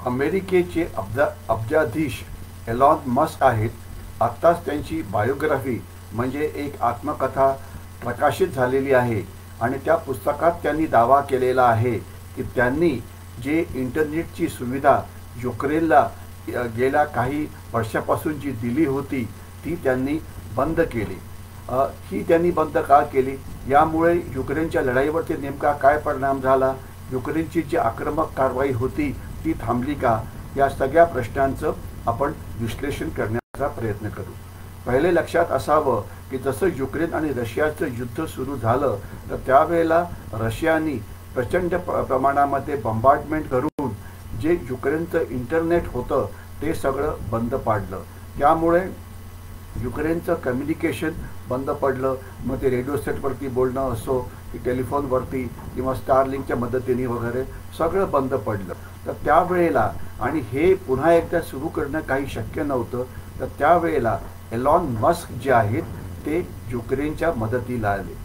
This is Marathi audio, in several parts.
अमेरिकेचे अब्जाधीश एलॉन मस्क आहेत. आत्ताच त्यांची बायोग्राफी म्हणजे एक आत्मकथा प्रकाशित झालेली आहे आणि त्या पुस्तकात त्यांनी दावा केलेला आहे की त्यांनी जे इंटरनेटची सुविधा युक्रेनला गेल्या काही वर्षापासून जी दिली होती ती त्यांनी बंद केली. ही त्यांनी बंद का केली? यामुळे युक्रेनच्या लढाईवरती नेमका काय परिणाम झाला? युक्रेनची जी आक्रमक कारवाई होती ती थांबली का? या सगळ्या प्रश्नांचं आपण विश्लेषण करण्याचा प्रयत्न करू. पहिले लक्षात असावं की जसं युक्रेन आणि रशियाचं युद्ध सुरू झालं तर त्यावेळेला रशियाने प्रचंड प्रमाणामध्ये बंबार्डमेंट करून जे युक्रेनचं इंटरनेट होतं ते सगळं बंद पाडलं. त्यामुळे युक्रेनचं कम्युनिकेशन बंद पडलं. मग ते रेडिओ सेटवरती बोलणं असो की टेलिफोनवरती किंवा स्टारलिंकच्या मदतीने वगैरे सगळं बंद पडलं. तर त्यावेळेला आणि हे पुन्हा एकदा सुरू करणं काही शक्य नव्हतं. तर त्यावेळेला एलॉन मस्क जे आहेत ते युक्रेनच्या मदतीला आले.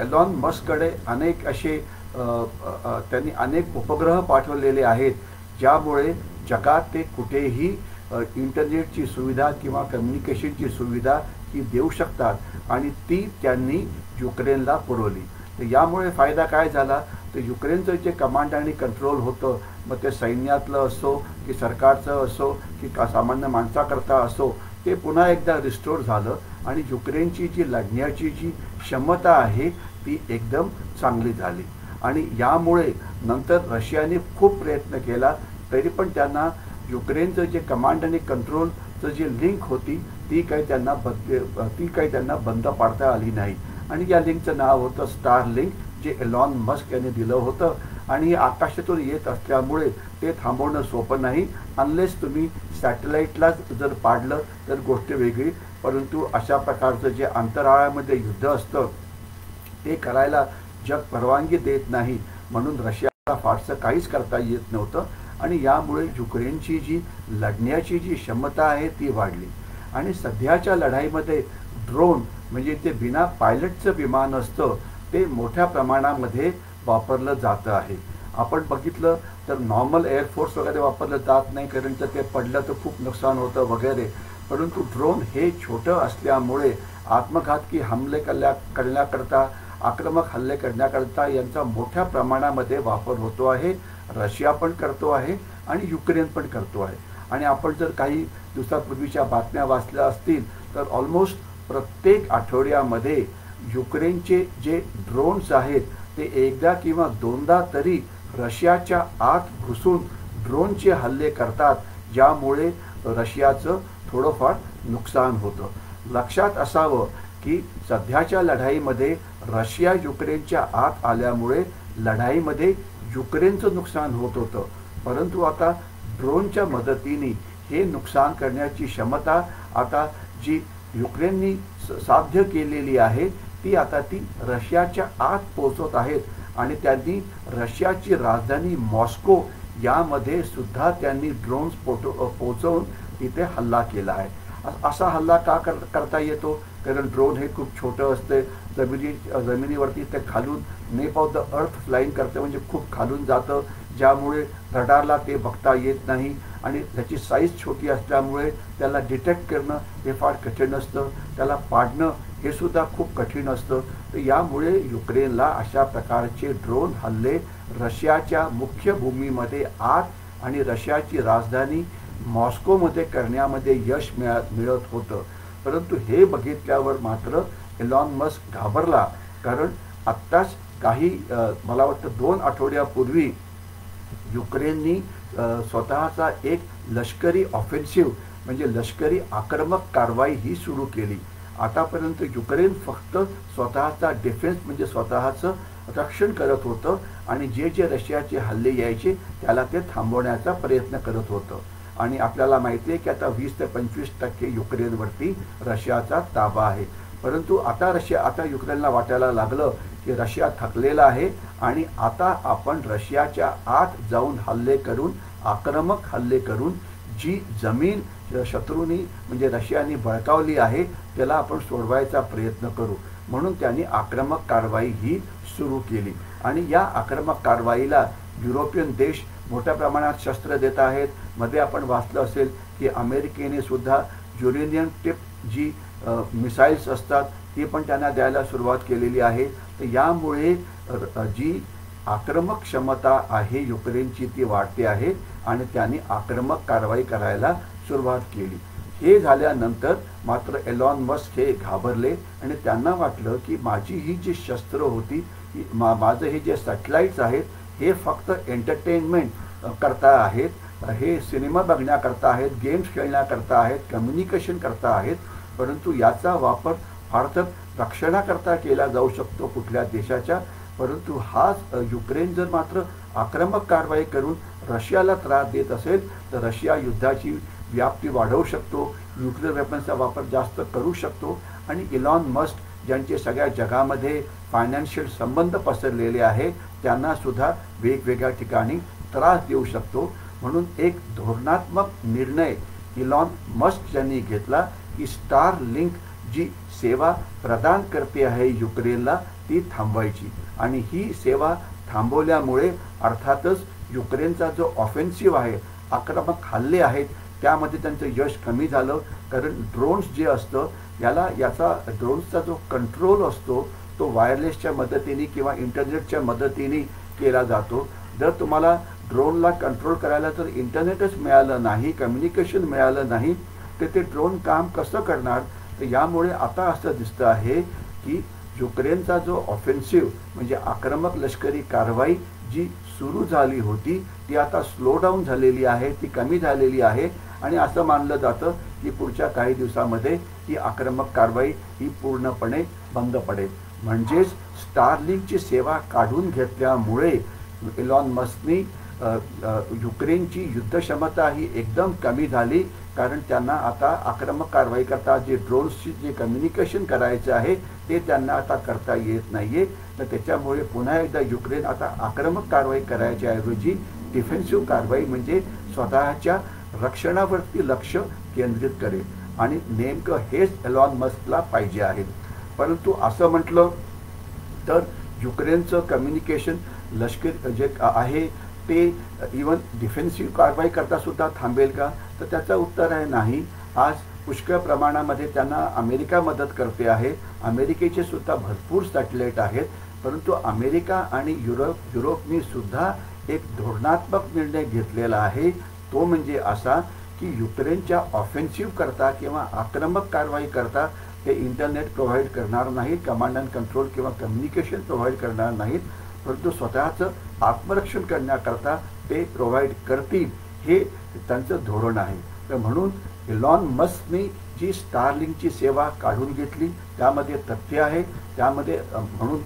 एलॉन मस्ककडे अनेक असे त्यांनी अनेक उपग्रह पाठवलेले आहेत ज्यामुळे जगात ते कुठेही इंटरनेटची सुविधा किंवा कम्युनिकेशनची सुविधा ही देऊ शकतात आणि ती त्यांनी युक्रेनला पुरवली. तर यामुळे फायदा काय झाला? तर युक्रेनचं जे कमांड आणि कंट्रोल होतं, मग ते सैन्यातलं असो की सरकारचं असो की सामान्य माणसाकरता असो, ते पुन्हा एकदा रिस्टोर झालं आणि युक्रेनची जी लढण्याची जी क्षमता आहे ती एकदम चांगली झाली. आणि यामुळे नंतर रशियाने खूप प्रयत्न केला तरी पण त्यांना युक्रेनचं जे कमांड आणि कंट्रोलचं जे लिंक होती ती काही त्यांना बंद पाडता आली नाही. आणि या लिंकचं नाव होतं स्टार लिंक, जे एलॉन मस्क यांनी दिलं होतं. आणि हे आकाशातून येत असल्यामुळे ते थांबवणं सोपं नाही. अनलेस तुम्ही सॅटेलाईटलाच जर पाडलं तर गोष्ट वेगळी, परंतु अशा प्रकारचं जे अंतराळामध्ये युद्ध असतं ते करायला जग परवानगी देत नाही. म्हणून रशियाला फारसं काहीच करता येत नव्हतं आणि यामुळे युक्रेनची जी लढण्याची जी क्षमता आहे ती वाढली. आणि सध्याच्या लढाईमध्ये ड्रोन म्हणजे ते बिना पायलटचं विमान असतं ते मोठ्या प्रमाणामध्ये वापरलं जातं आहे. आपण बघितलं तर नॉर्मल एअरफोर्स वगैरे वापरलं जात नाही, कारण तर ते पडलं तर खूप नुकसान होतं वगैरे. परंतु ड्रोन हे छोटं असल्यामुळे आत्मघातकी हमले करण्याकरता आक्रमक हल्ले करण्याकरता यांचा मोठ्या प्रमाणामध्ये वापर होतो आहे. रशिया पण करतो आहे आणि युक्रेन पण करतो आहे. आणि आपण जर काही दिवसापूर्वीच्या बातम्या वाचल्या असतील तर ऑलमोस्ट प्रत्येक आठवड्यामध्ये युक्रेनचे जे ड्रोन्स आहेत ते एकदा किंवा दोनदा तरी रशियाच्या आत घुसून ड्रोनचे हल्ले करतात, ज्यामुळे रशियाचं थोडंफार नुकसान होतं. लक्षात असावं की सध्याच्या लढाईमध्ये रशिया युक्रेनच्या आत आल्यामुळे लढाईमध्ये युक्रेनचं नुकसान होत होतं, परंतु आता ड्रोनच्या मदतीने हे नुकसान करण्याची क्षमता आता जी युक्रेननी साध्य केलेली आहे ती आता ती रशियाच्या आत पोहोचत आहेत आणि त्यांनी रशियाची राजधानी मॉस्को यामध्ये सुद्धा त्यांनी ड्रोन्स पोहोचवून तिथे हल्ला केला आहे. असा हल्ला का करता येतो? कारण ड्रोन हे खूप छोटं असते, जमिनीवरती ते खालून नेप ऑफ द अर्थ फ्लाईंग करते, म्हणजे खूप खालून जातं, ज्यामुळे रडारला ते बघता येत नाही आणि त्याची साईज छोटी असल्यामुळे त्याला डिटेक्ट करणं हे फार कठीण असतं, त्याला पाडणं हे सुद्धा खूप कठीण असतं. तर यामुळे युक्रेनला अशा प्रकारचे ड्रोन हल्ले रशियाच्या मुख्य भूमीमध्ये आत आणि रशियाची राजधानी मॉस्कोमध्ये करण्यामध्ये यश मिळत होतं. परंतु हे बघितल्यावर मात्र एलॉन मस्क घाबरला, कारण आत्ताच काही मला वाटतं 2 आठवड्यापूर्वी युक्रेननी स्वतःचा एक लष्करी ऑफेन्सिव्ह म्हणजे लष्करी आक्रमक कारवाई ही सुरू केली. आतापर्यंत युक्रेन फक्त स्वतःचा डिफेन्स म्हणजे स्वतःचं रक्षण करत होतं आणि जे जे रशियाचे हल्ले यायचे त्याला ते थांबवण्याचा प्रयत्न करत होतं. आणि आपल्याला माहिती आहे की आता 20 ते 25% युक्रेनवरती रशियाचा ताबा आहे. परंतु आता युक्रेनला वाटायला लागलं की रशिया थकलेला आहे आणि आता आपण रशियाच्या आत जाऊन हल्ले करून आक्रमक हल्ले करून जी जमीन शत्रूंनी म्हणजे रशियाने बळकावली आहे त्याला आपण सोडवायचा प्रयत्न करू. म्हणून त्यांनी आक्रमक कारवाई ही सुरू केली आणि या आक्रमक कारवाईला युरोपियन देश मोठ्या प्रमाणात शस्त्र देत आहेत. मध्ये आपण वाचलं असेल की अमेरिकेने सुद्धा युरेनियम टिप जी मिसाईल्स असतात ती पण त्यांना द्यायला सुरुवात केलेली आहे. तर यामुळे जी आक्रमक क्षमता आहे युक्रेनची ती वाढते आहे आणि त्यांनी आक्रमक कारवाई करायला सुरुवात केली. हे झाल्यानंतर मात्र एलॉन मस्क हे घाबरले आणि त्यांना वाटलं की माझी ही जी शस्त्र होती, माझं हे जे सॅटेलाइट्स आहेत हे फक्त एंटरटेनमेंट करता आहेत, हे सिनेमा बघण्याकरता आहेत, गेम्स खेळण्याकरता आहेत, कम्युनिकेशन करता आहेत, परंतु याचा वापर फारतर रक्षणाकरता केला जाऊ शकतो कुठल्या देशाच्या. परंतु हाच युक्रेन जर मात्र आक्रमक कारवाई करून रशियाला त्रास देत असेल तर रशिया युद्धाची व्याप्ती वाढवू शकतो, न्यूक्लिअर वेपन्सचा वापर जास्त करू शकतो आणि इलॉन मस्क ज्यांचे सगळ्या जगामध्ये फायनान्शियल संबंध पसरलेले आहे त्यांना सुद्धा वेगवेगळ्या ठिकाणी त्रास देऊ शकतो. म्हणून एक धोरणात्मक निर्णय इलॉन मस्क यांनी घेतला की स्टारलिंक जी सेवा प्रदान करते आहे युक्रेनला ती थांबवायची आणि ही सेवा थांबवल्यामुळे अर्थातच युक्रेनचा जो ऑफेन्सिव्ह आहे, आक्रमक हल्ले आहेत त्यामध्ये त्यांचं यश कमी झालं. कारण ड्रोन्स जे असतं याचा ड्रोन्सचा जो कंट्रोल असतो तो वायरलेसच्या मदतीने किंवा इंटरनेटच्या मदतीने केला जातो. जर तुम्हाला ड्रोनला कंट्रोल करायला जर इंटरनेटच मिळालं नाही, कम्युनिकेशन मिळालं नाही तर ते ड्रोन काम कसं करणार. तर यामुळे आता असं दिसतं आहे की युक्रेनचा जो ऑफेन्सिव्ह म्हणजे आक्रमक लष्करी कारवाई जी सुरू झाली होती ती आता स्लो डाऊन झालेली आहे, ती कमी झालेली आहे आणि असं मानलं जातं की पुढच्या काही दिवसामध्ये ही आक्रमक कारवाई ही पूर्णपणे बंद पडेल. म्हणजेच स्टारलिंकची सेवा काढून घेतल्यामुळे इलॉन मस्कनी युक्रेनची युद्धक्षमता ही एकदम कमी झाली. कारण त्यांना आता आक्रमक कारवाई करता जे ड्रोन्सची जे कम्युनिकेशन करायचं आहे ते त्यांना आता करता येत नाही आहे. तर त्याच्यामुळे पुन्हा एकदा युक्रेन आता आक्रमक कारवाई करायच्या ऐवजी डिफेन्सिव्ह कारवाई म्हणजे स्वतःच्या रक्षणावरती लक्ष केंद्रित करेल आणि नेमकं हेच एलॉन मस्कला पाहिजे आहे. परंतु असं म्हटलं तर युक्रेनचं कम्युनिकेशन लष्कर जे आहे ते इवन डिफेन्सिव्ह कारवाई करता सुद्धा थांबेल का, तर त्याचं उत्तर आहे नाही. आज पुष्कळ प्रमाणामध्ये त्यांना अमेरिका मदत करते आहे. अमेरिकेचे सुद्धा भरपूर सॅटेलाइट आहेत. परंतु अमेरिका आणि युरोपनी सुद्धा एक धोरणात्मक निर्णय घेतलेला आहे. तो म्हणजे असा की युक्रेनच्या ऑफेन्सिव्ह करता किंवा आक्रमक कारवाई करता ते इंटरनेट प्रोव्हाइड करणार नाहीत, कमांड अँड कंट्रोल किंवा कम्युनिकेशन प्रोव्हाइड करणार नाहीत, परंतु स्वतःचं आत्मरक्षण करण्याकरता ते प्रोव्हाइड करतील हे त्यांचं धोरण आहे. तर म्हणून इलॉन मस्कनी जी स्टारलिंकची सेवा काढून घेतली त्यामध्ये तथ्य आहे. त्यामध्ये म्हणून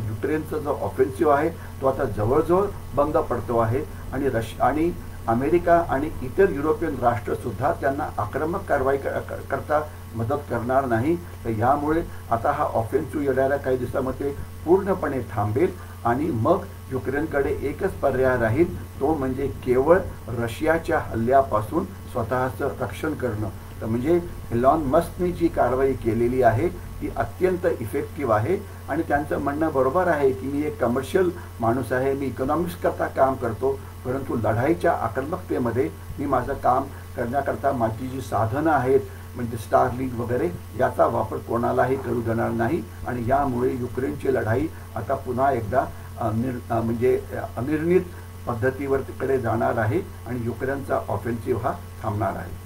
युक्रेनचा जो ऑफेन्सिव्ह आहे तो आता जवळजवळ बंद पडतो आहे आणि अमेरिका आणि इतर युरोपियन राष्ट्रसुद्धा त्यांना आक्रमक कारवाई करता मदत करणार नाही. तर यामुळे आता हा ऑफेन्सिव्ह येणाऱ्या काही दिवसामध्ये पूर्णपणे थांबेल आणि मग युक्रेनकडे एकच पर्याय राहील, तो म्हणजे केवळ रशियाच्या हल्ल्यापासून स्वतःचं रक्षण करणं. तर म्हणजे इलॉन मस्कनी जी कारवाई केलेली आहे ती अत्यंत इफेक्टिव्ह आहे आणि त्यांचं म्हणणं बरोबर आहे की मी एक कमर्शियल माणूस आहे, मी इकॉनॉमिक्स करता काम करतो, परंतु लढाईच्या आक्रमकतेमध्ये मी माझं काम करण्याकरता माझी जी साधनं आहेत म्हणजे स्टारलिंक वगैरे याचा वापर कोणालाही करू देणार नाही आणि यामुळे युक्रेनची लढाई आता पुन्हा एकदा म्हणजे अनिर्णित पद्धतीवर तिकडे जाणार आहे आणि युक्रेनचा ऑफेन्सिव्ह हा थांबणार आहे.